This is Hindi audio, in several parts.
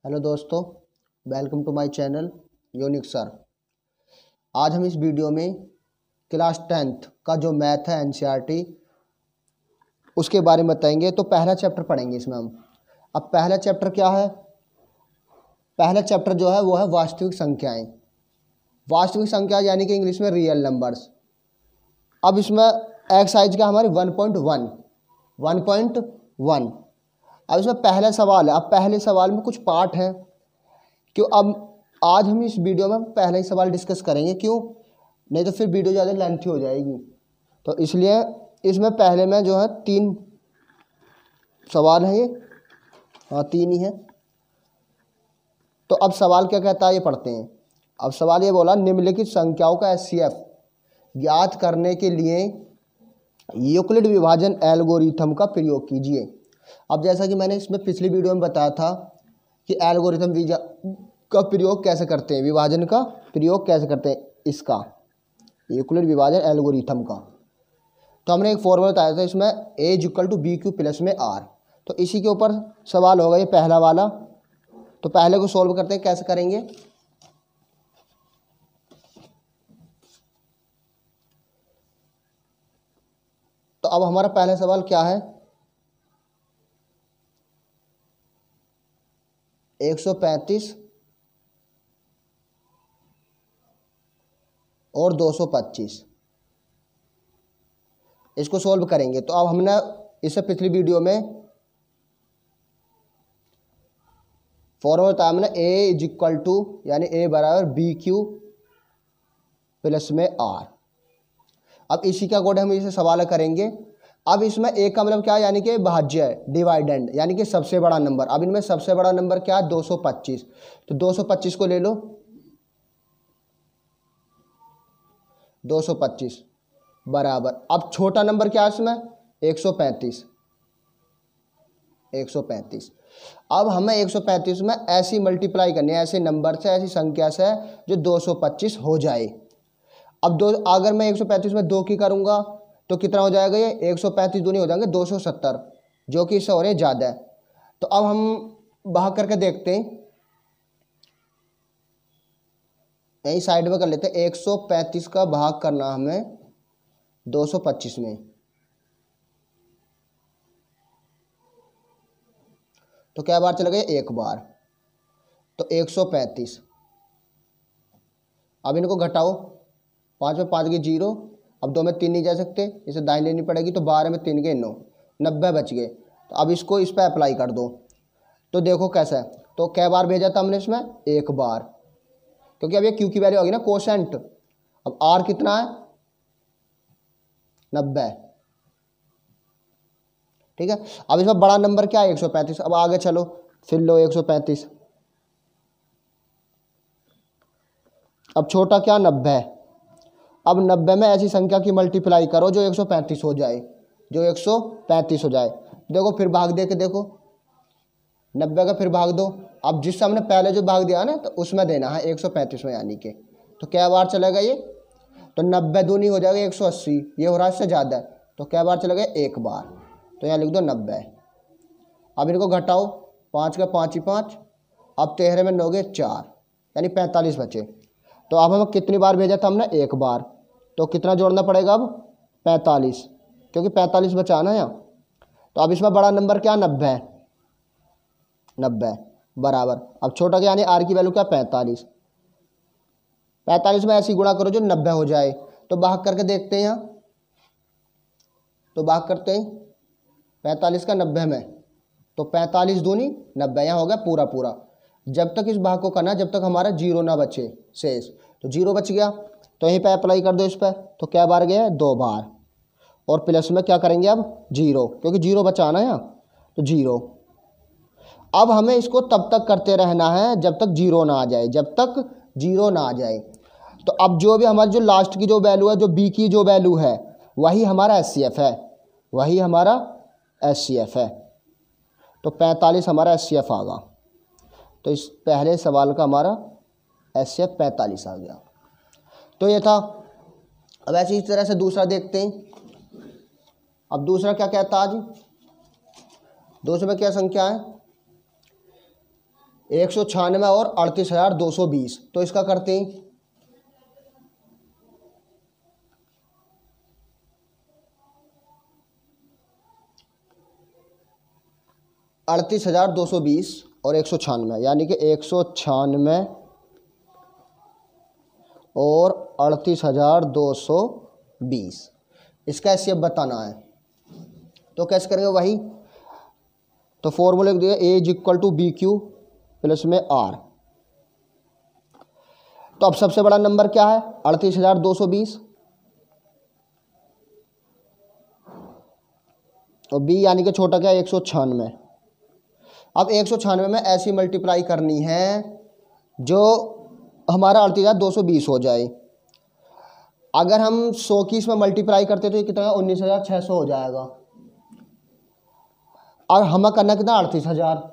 हेलो दोस्तों, welcome to my channel Unique Sir. आज हम इस वीडियो में क्लास 10th का जो मैथ है एनसीईआरटी उसके बारे में बताएंगे। तो पहला चैप्टर पढ़ेंगे इसमें हम। अब पहला चैप्टर क्या है? पहला चैप्टर जो है वो है वास्तविक संख्याएं। वास्तविक संख्या यानी कि इंग्लिश में रियल नंबर्स। अब इसमें एक्सरसाइज का हमारी 1.1 अब इसमें पहला सवाल है। अब पहले सवाल में कुछ पार्ट हैं, क्यों अब आज हम इस वीडियो में पहला ही सवाल डिस्कस करेंगे, क्यों नहीं तो फिर वीडियो ज़्यादा लेंथी हो जाएगी। तो इसलिए इसमें पहले में जो है 3 सवाल हैं ये, हाँ 3 ही हैं। तो अब सवाल क्या कहता है ये पढ़ते हैं। अब सवाल ये बोला, निम्नलिखित संख्याओं का एचसीएफ ज्ञात करने के लिए यूक्लिड विभाजन एल्गोरिथम का प्रयोग कीजिए। अब जैसा कि मैंने इसमें पिछली वीडियो में बताया था कि एल्गोरिथम का प्रयोग कैसे करते हैं, विभाजन का प्रयोग कैसे करते हैं, इसका यूक्लिड विभाजन एल्गोरिथम का। तो हमने एक फॉर्मूला बताया था इसमें A=BQ प्लस में R। तो इसी के ऊपर सवाल होगा ये पहला वाला। तो पहले को सॉल्व करते हैं, कैसे करेंगे। तो अब हमारा पहला सवाल क्या है, 135 और 225, इसको सॉल्व करेंगे। तो अब हमने इससे पिछली वीडियो में फॉर्मूला बताया हमने A यानी A बराबर BQ प्लस में R। अब इसी के अकॉर्डिंग हम इसे सवाल करेंगे। अब इसमें A का मतलब क्या है, यानी कि भाज्य है, डिवाइडेंड यानी कि सबसे बड़ा नंबर। अब इनमें सबसे बड़ा नंबर क्या है, 225। तो 225 को ले लो, 225 बराबर। अब छोटा नंबर क्या है इसमें, 135। अब हमें 135 में ऐसी मल्टीप्लाई करनी है, ऐसे नंबर से, ऐसी संख्या से जो 225 हो जाए। अब अगर मैं 135 में 2 की करूंगा तो कितना हो जाएगा, ये 135 दूनी हो जाएंगे 270, जो कि इससे हो रहे ज़्यादा है। तो अब हम भाग करके देखते हैं, यही साइड में कर लेते हैं। 135 का भाग करना हमें 225 में, तो क्या बार चला गया, एक बार। तो 135। अब इनको घटाओ, 5 में 5 के 0, अब 2 में 3 नहीं जा सकते, इसे दाईं लेनी पड़ेगी। तो 12 में 3 के 9, 90 बच गए। तो अब इसको इस पर अप्लाई कर दो, तो देखो कैसा है। तो क्या बार भेजा था हमने इसमें, एक बार, क्योंकि अब ये क्यू की वैल्यू होगी ना, कोशेंट। अब आर कितना है, 90, ठीक है। अब इसमें बड़ा नंबर क्या है, 135। अब आगे चलो, फिर लो 135। अब छोटा क्या, 90। अब 90 में ऐसी संख्या की मल्टीप्लाई करो जो 135 हो जाए, देखो फिर भाग दे के देखो, 90 का फिर भाग दो। अब जिससे हमने पहले जो भाग दिया ना, तो उसमें देना है 135 में, यानी कि तो क्या बार चलेगा ये, तो 90 दूनी हो जाएगा 180, ये हो रहा है इससे ज़्यादा है। तो क्या बार चलेगा, एक बार। तो यहाँ लिख दो 90। अब इनको घटाओ, 5 का 5 ही 5, अब 13 में 9 गए 4, यानी 45 बचे। तो अब हमें कितनी बार भेजा था हमने, एक बार। तो कितना जोड़ना पड़ेगा अब, 45, क्योंकि 45 बचा ना यहाँ। तो अब इसमें बड़ा नंबर क्या, 90 बराबर। अब छोटा क्या, यानी आर की वैल्यू क्या, 45 में ऐसी गुणा करो जो 90 हो जाए। तो भाग करके देखते हैं यहाँ, तो भाग करते हैं 45 का 90 में, तो 45 दूनी 90, यहाँ हो गया पूरा पूरा। जब तक इस भाग को करना, जब तक हमारा 0 ना बचे शेष। तो 0 बच गया, तो यहीं पे अप्लाई कर दो इस पर। तो क्या बार गया, 2 बार। और प्लस में क्या करेंगे अब, 0, क्योंकि 0 बचाना है यहाँ, तो 0। अब हमें इसको तब तक करते रहना है जब तक 0 ना आ जाए, तो अब जो भी हमारी जो लास्ट की जो वैल्यू है, जो बी की जो वैल्यू है, वही हमारा एचसीएफ है, तो 45 हमारा एचसीएफ आ गया। तो इस पहले सवाल का हमारा एचसीएफ 45 आ गया। तो ये था। अब ऐसे इस तरह से दूसरा देखते हैं। अब दूसरा क्या कहता है, आज दूसरे में क्या संख्या है, 196 और 38,220, तो इसका करते हैं 38,220 और 196, यानी कि 196 और 38,220, इसका एचसीएफ बताना है। तो कैसे करेंगे वही, तो फॉर्मूले लिख दिया A is equal to B Q plus में आर। तो अब सबसे बड़ा नंबर क्या है 38,220 और बी यानी कि छोटा क्या 196। अब 196 में ऐसी मल्टीप्लाई करनी है जो हमारा 38,220 हो जाए। अगर हम 100 की इसमें मल्टीप्लाई करते तो ये कितना 19,600 हो जाएगा, और हमें करना कितना 38,000।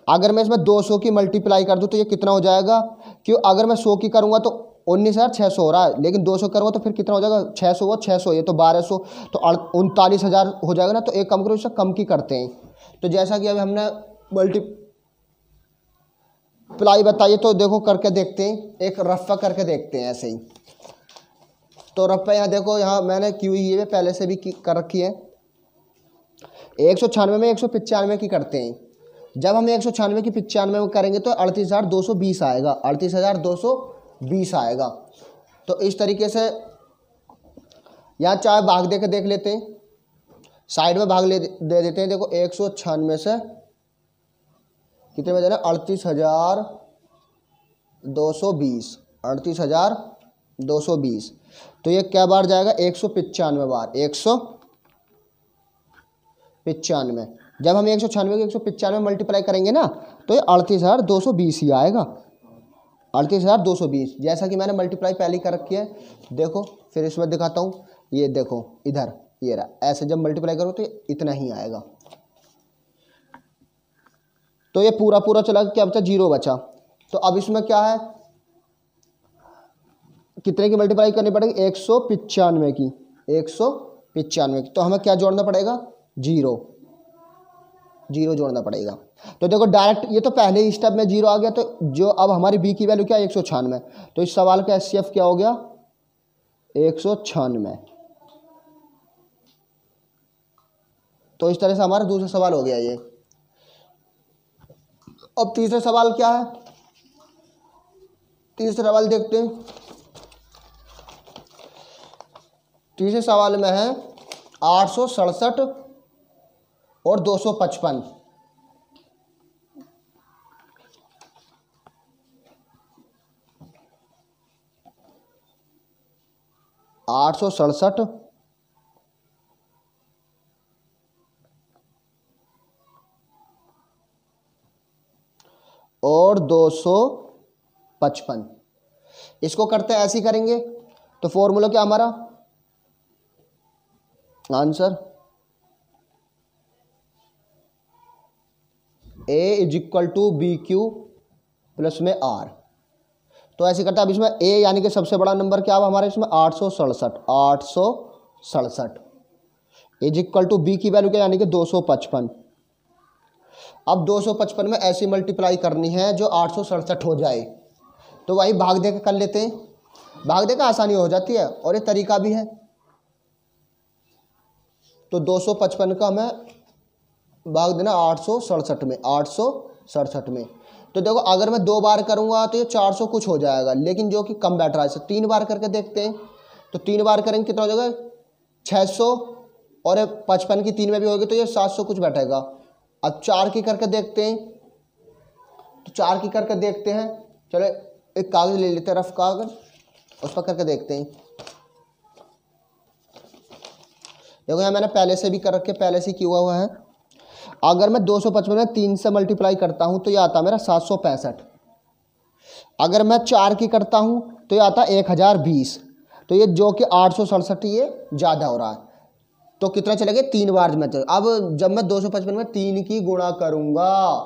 अगर मैं इसमें 200 की मल्टीप्लाई कर दूँ तो ये कितना हो जाएगा, क्यों अगर मैं 100 की करूँगा तो 19,600 हो रहा है, लेकिन 200 करूँगा तो फिर कितना हो जाएगा 600 वो 600 ये तो 1200, तो 39,000 हो जाएगा ना। तो एक कम करो, इससे कम की करते हैं। तो जैसा कि अभी हमने मल्टीप्लाई बताइए, तो देखो करके देखते हैं, एक रफ़ा करके देखते हैं ऐसे ही। तो रफ़ा यहाँ देखो, यहाँ मैंने क्यू ये पहले से भी कर रखी है। 196 में 195 की करते हैं। जब हम 196 की 95 में करेंगे तो 38,220 आएगा, 38,220 आएगा। तो इस तरीके से यहाँ चाहे भाग दे के देख लेते हैं, साइड में भाग दे देते हैं। देखो 196 से कितने में देना 38,220, 38,220। तो ये क्या बार जाएगा 195 बार, 195। जब हम 196 को 195 मल्टीप्लाई करेंगे ना तो ये 38,220 ही आएगा, 38,220। जैसा कि मैंने मल्टीप्लाई पहले कर रखी है, देखो फिर इसमें दिखाता हूँ। ये देखो इधर ये रहा, ऐसे जब मल्टीप्लाई करो तो इतना ही आएगा। तो ये पूरा पूरा चला, क्या बचा 0 बचा। तो अब इसमें क्या है, कितने की मल्टीप्लाई करनी पड़ेगी 195 की, 195 की। तो हमें क्या जोड़ना पड़ेगा 0 जोड़ना पड़ेगा। तो देखो डायरेक्ट ये तो पहले ही स्टेप में 0 आ गया। तो जो अब हमारी बी की वैल्यू क्या 196, तो इस सवाल का एचसीएफ क्या हो गया 196। तो इस तरह से हमारा दूसरा सवाल हो गया ये। अब तीसरा सवाल क्या है, तीसरा सवाल देखते हैं। तीसरे सवाल में है 867 और 255। आठ सौ सड़सठ और 255। इसको करते हैं ऐसे ही करेंगे। तो फॉर्मूला क्या हमारा answer A is equal to B Q plus में आर। तो ऐसे करता है। अब इसमें ए यानी कि सबसे बड़ा नंबर क्या है हमारे इसमें 867 इज इक्वल टू बी की वैल्यू क्या यानी कि 255। अब 255 में ऐसी मल्टीप्लाई करनी है जो 867 हो जाए। तो वही भाग दे के कर लेते हैं, भाग दे के आसानी हो जाती है और ये तरीका भी है। तो 255 का हमें भाग देना 867 में, 867 में। तो देखो अगर मैं 2 बार करूंगा तो ये 400 कुछ हो जाएगा, लेकिन जो कि कम बैठ रहा है। 3 बार करके देखते हैं। तो 3 बार करेंगे कितना हो जाएगा 600, और 55 की 3 में भी होगी तो ये 700 कुछ बैठेगा। अब 4 की करके देखते हैं। तो 4 की करके देखते हैं। चलो एक कागज ले लेते हैं, रफ कागज, उस पर करके देखते हैं। देखो यहाँ मैंने पहले से भी कर रखे, पहले से किया हुआ है। अगर मैं 255 में 3 से मल्टीप्लाई करता हूँ तो ये आता मेरा 765। अगर मैं 4 की करता हूँ तो ये आता 1020। तो ये जो कि 867 ये ज़्यादा हो रहा है। तो कितना चलेगा 3 बार में। अब जब मैं 255 में 3 की गुणा करूँगा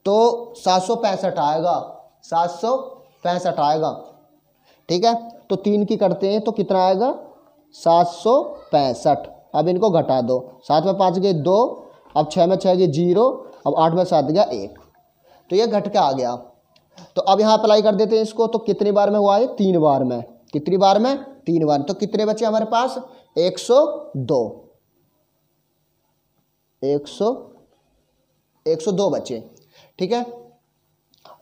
तो 765 आएगा, 765 आएगा। ठीक है, तो 3 की करते हैं तो कितना आएगा 765। अब इनको घटा दो, 7 में 5 गए 2, अब 6 में 6 गए 0, अब 8 में 7 गया 1। तो ये घट के आ गया। तो अब यहाँ अप्लाई कर देते हैं इसको। तो कितनी बार में हुआ है? 3 बार में। कितनी बार में? 3 बार। तो कितने बचे हमारे पास? 102। 102 बचे। ठीक है।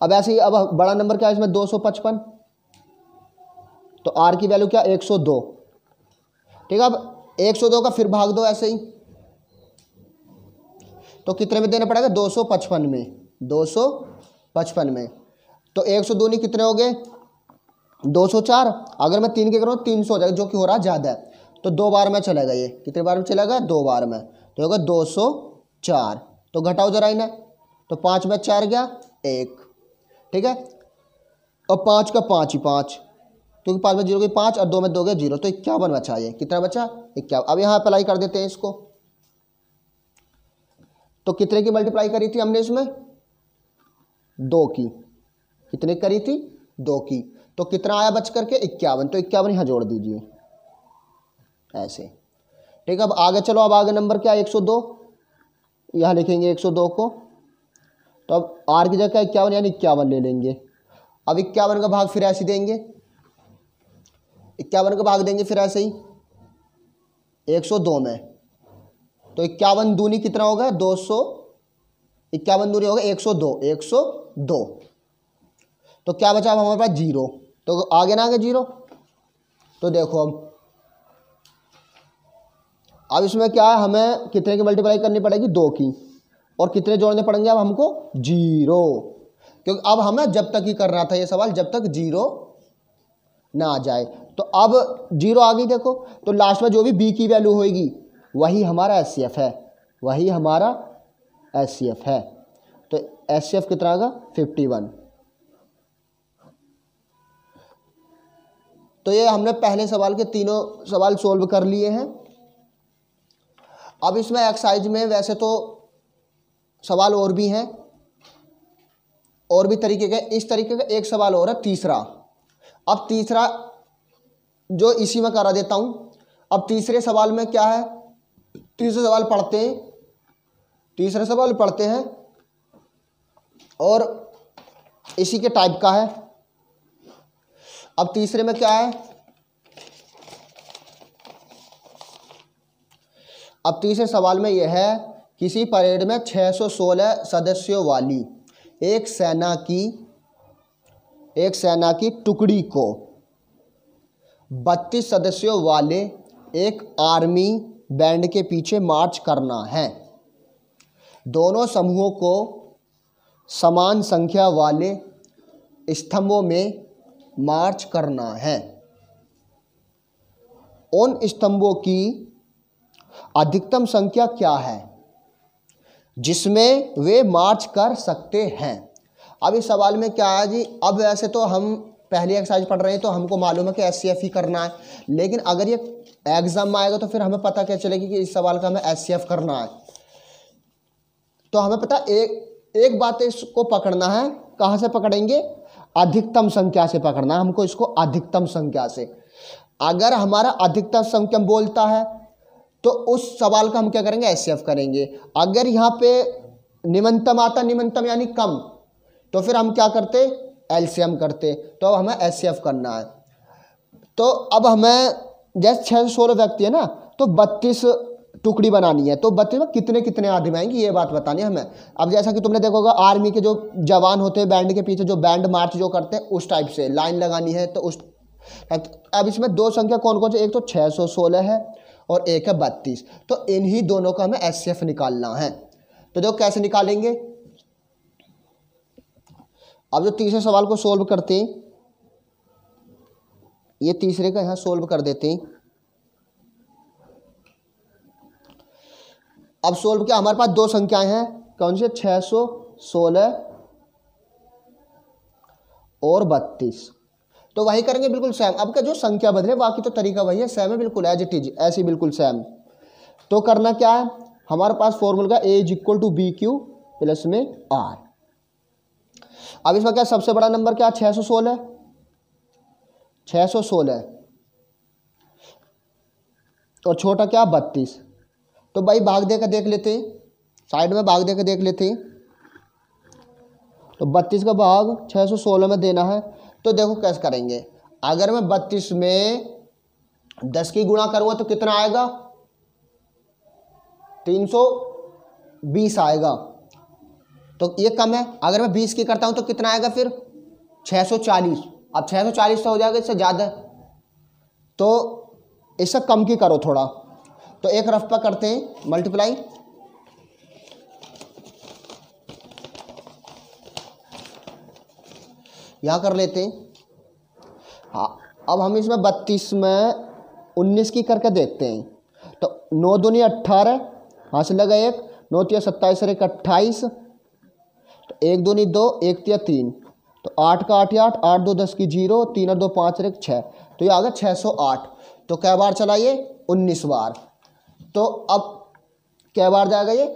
अब ऐसे ही, अब बड़ा नंबर क्या है इसमें? 255। तो आर की वैल्यू क्या? 102। ठीक है। अब 102 का फिर भाग दो ऐसे ही। तो कितने में देना पड़ेगा? 255 में। 255 में। तो 102 नहीं, कितने हो गए? 204। अगर मैं 3 के करूँ 300 हो जाएगा, जो कि हो रहा ज़्यादा है। तो 2 बार में चलेगा ये। कितने बार में चलेगा? 2 बार में। तो होगा 204। तो घटाओ जरा इन्हें। तो 5 में 4 गया 1। ठीक है। और 5 का 5 ही 5, क्योंकि 5 में 0 की 5 और 2 में 2 गया 0। तो 51 बचा। ये कितना बचा? 51। अब यहाँ अप्लाई कर देते हैं इसको। तो कितने की मल्टीप्लाई करी थी हमने इसमें? 2 की। कितने करी थी? 2 की। तो कितना आया बच करके? 51। तो 51 यहाँ जोड़ दीजिए ऐसे। ठीक है। अब आगे चलो। अब आगे नंबर क्या? 102। यहाँ लिखेंगे 102 को। तो अब आर की जगह 51 यानी 51 ले लेंगे। अब 51 का भाग फिर ऐसे देंगे। 51 का भाग देंगे फिर ऐसे ही 102 में। तो 51 दूनी कितना होगा? 200। 51 दूनी होगा 102। 102। तो क्या बचा अब हमारे पास? 0। तो आगे ना आगे 0। तो देखो अब इसमें क्या है? हमें कितने की मल्टीप्लाई करनी पड़ेगी? 2 की। और कितने जोड़ने पड़ेंगे अब हमको? 0। क्योंकि अब हमें जब तक ही करना था ये सवाल, जब तक 0 ना आ जाए। तो अब 0 आ गई देखो। तो लास्ट में जो भी बी की वैल्यू होगी वही हमारा एचसीएफ है। वही हमारा एचसीएफ है। तो एचसीएफ कितना आएगा? 51। तो ये हमने पहले सवाल के तीनों सवाल सोल्व कर लिए हैं। अब इसमें एक्सरसाइज में वैसे तो सवाल और भी हैं, और भी तरीके के। इस तरीके का एक सवाल और है, तीसरा। अब तीसरा जो इसी में करा देता हूं। अब तीसरे सवाल में क्या है? तीसरे सवाल पढ़ते हैं। तीसरे सवाल पढ़ते हैं और इसी के टाइप का है। अब तीसरे में क्या है? अब तीसरे सवाल में यह है, किसी परेड में 616 सदस्यों वाली एक सेना की टुकड़ी को 32 सदस्यों वाले एक आर्मी बैंड के पीछे मार्च करना है। दोनों समूहों को समान संख्या वाले स्तंभों में मार्च करना है। उन स्तंभों की अधिकतम संख्या क्या है जिसमें वे मार्च कर सकते हैं? अब इस सवाल में क्या है जी? अब वैसे तो हम पहली एक्सरसाइज पढ़ रहे हैं तो हमको मालूम है कि एचसीएफ ही करना है, लेकिन अगर ये एग्जाम में आएगा तो फिर हमें पता क्या चलेगी कि इस सवाल का हमें एचसीएफ करना है। तो हमें पता एक बात इसको पकड़ना है। कहाँ से पकड़ेंगे? अधिकतम संख्या से पकड़ना है हमको इसको, अधिकतम संख्या से। अगर हमारा अधिकतम संख्या बोलता है तो उस सवाल का हम क्या करेंगे? एचसीएफ करेंगे। अगर यहाँ पे निम्नतम आता, निम्नतम यानी कम, तो फिर हम क्या करते? एलसीएम करते। तो अब हमें एचसीएफ करना है। तो अब हमें जैसे 616 व्यक्ति है ना, तो 32 टुकड़ी बनानी है। तो 32 में कितने कितने आदमी आएंगे ये बात बतानी है हमें। अब जैसा कि तुमने देखोगा आर्मी के जो जवान होते हैं बैंड के पीछे जो बैंड मार्च जो करते हैं, उस टाइप से लाइन लगानी है। तो उस अब इसमें दो संख्या कौन कौन से? एक तो 616 है और एक है 32। तो इन्हीं दोनों का हमें एचसीएफ निकालना है। तो देखो कैसे निकालेंगे। अब जो तीसरे सवाल को सोल्व करते हैं, ये तीसरे का यहां सोल्व कर देते हैं। अब सोल्व किया, हमारे पास दो संख्याएं हैं। कौन सी? 616 और 32। तो वही करेंगे बिल्कुल सेम। अब क्या जो संख्या बदले, बाकी तो तरीका वही है, सेम है बिल्कुल, एज इट इज, ऐसी बिल्कुल सेम। तो करना क्या है? हमारे पास फॉर्मूला का A = BQ प्लस में R। अब इसमें क्या सबसे बड़ा नंबर क्या? 616। 616 और छोटा क्या? 32। तो भाई भाग देकर देख लेते हैं, साइड में भाग देकर देख लेते हैं। तो 32 का भाग 616 में देना है। तो देखो कैसे करेंगे, अगर मैं 32 में 10 की गुणा करूँगा तो कितना आएगा, 320 आएगा। तो ये कम है। अगर मैं 20 की करता हूँ तो कितना आएगा फिर, 640। अब 640 तो हो जाएगा, इससे ज़्यादा, तो इससे कम की करो थोड़ा। तो एक रफ पर करते हैं मल्टीप्लाई। यहाँ कर लेते हैं। हाँ, अब हम इसमें 32 में 19 की करके देखते हैं। तो 9 दूनी 18, हाँ से लगा 1, 9 तिया 27 और 1 28, तो 1 दूनी 2, 1 तिया 3, तो 8 का 8 या 8, 8 2 10 की 0, 3 और 2 5 और 1 6, तो ये आ गया 608। तो कै बार चला ये, 19 बार। तो अब कै बार जाएगा ये,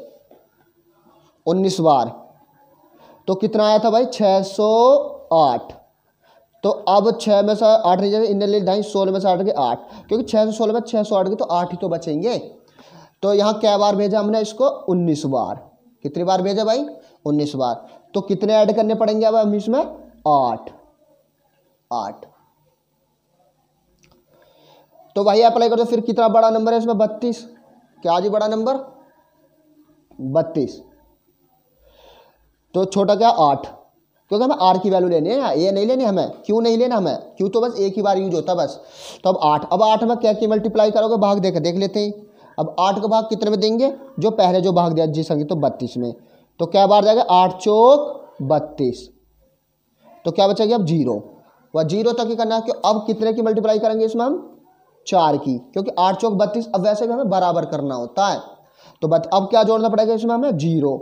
19 बार। तो कितना आया था भाई, 608। तो अब 6 में से 8 नहीं जाएगा, इन्हें ले ढाई, 16 में से 8 के 8, क्योंकि 616 में 608 के तो 8 ही तो बचेंगे। तो यहाँ क्या बार भेजा हमने इसको, 19 बार। कितनी बार भेजा भाई, 19 बार। तो कितने ऐड करने पड़ेंगे अब हम इसमें, 8। तो भाई अप्लाई कर दो। फिर कितना बड़ा नंबर है इसमें, 32। क्या जी बड़ा नंबर, 32। तो छोटा क्या, 8, क्योंकि हमें आर की वैल्यू लेनी है, ये नहीं लेनी हमें। क्यों नहीं लेना हमें, क्यों तो बस एक ही बार यूज होता है बस। तो अब 8, अब 8 में क्या की मल्टीप्लाई करोगे, भाग देख लेते हैं। अब 8 का भाग कितने में देंगे, जो पहले जो भाग दिया जिस संख्या, तो 32 में। तो क्या बार जाएगा, 8 चौक 32। तो क्या बचेगा अब, 0। वह 0 तक ही करना है। कि अब कितने की मल्टीप्लाई करेंगे इसमें हम, 4 की, क्योंकि 8 चौक 32 अब वैसे भी हमें बराबर करना होता है। तो अब क्या जोड़ना पड़ेगा इसमें हमें, 0।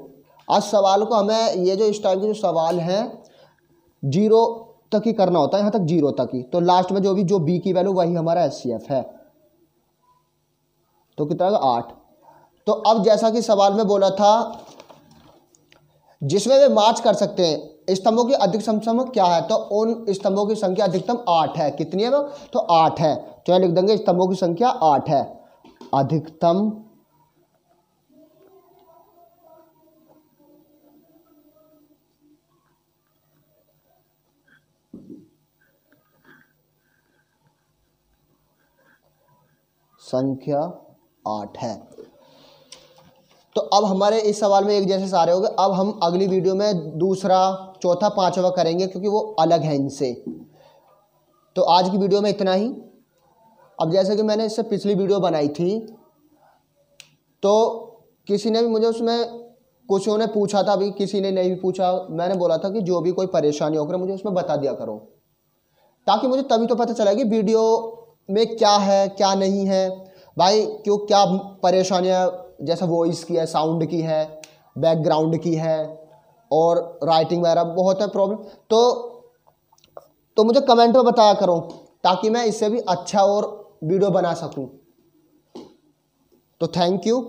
आज सवाल को हमें ये जो इस टाइप के जो सवाल हैं 0 तक ही करना होता है, यहाँ तक 0 तक ही। तो लास्ट में जो बी की वैल्यू वही हमारा HCF है। तो कितना 8। तो अब जैसा कि सवाल में बोला था, जिसमें वे मार्च कर सकते हैं स्तंभों की अधिकतम संख्या क्या है, तो उन स्तंभों की संख्या अधिकतम 8 है। कितनी है वो, तो 8 है। तो यहाँ लिख देंगे स्तंभों की संख्या 8 है। अधिकतम संख्या 8 है। तो अब हमारे इस सवाल में एक जैसे सारे हो गए। अब हम अगली वीडियो में दूसरा, चौथा, पांचवा करेंगे, क्योंकि वो अलग है इनसे। तो आज की वीडियो में इतना ही। अब जैसे कि मैंने इससे पिछली वीडियो बनाई थी, तो किसी ने भी मुझे उसमें कुछ ने पूछा था, अभी किसी ने नहीं पूछा। मैंने बोला था कि जो भी कोई परेशानी होकर मुझे उसमें बता दिया करो, ताकि मुझे तभी तो पता चला कि वीडियो में क्या है क्या नहीं है भाई। क्यों, क्या परेशानियाँ, जैसे वॉइस की है, साउंड की है, बैकग्राउंड की है, और राइटिंग वगैरह बहुत है प्रॉब्लम। तो मुझे कमेंट में बताया करो, ताकि मैं इससे भी अच्छा और वीडियो बना सकूं। तो थैंक यू।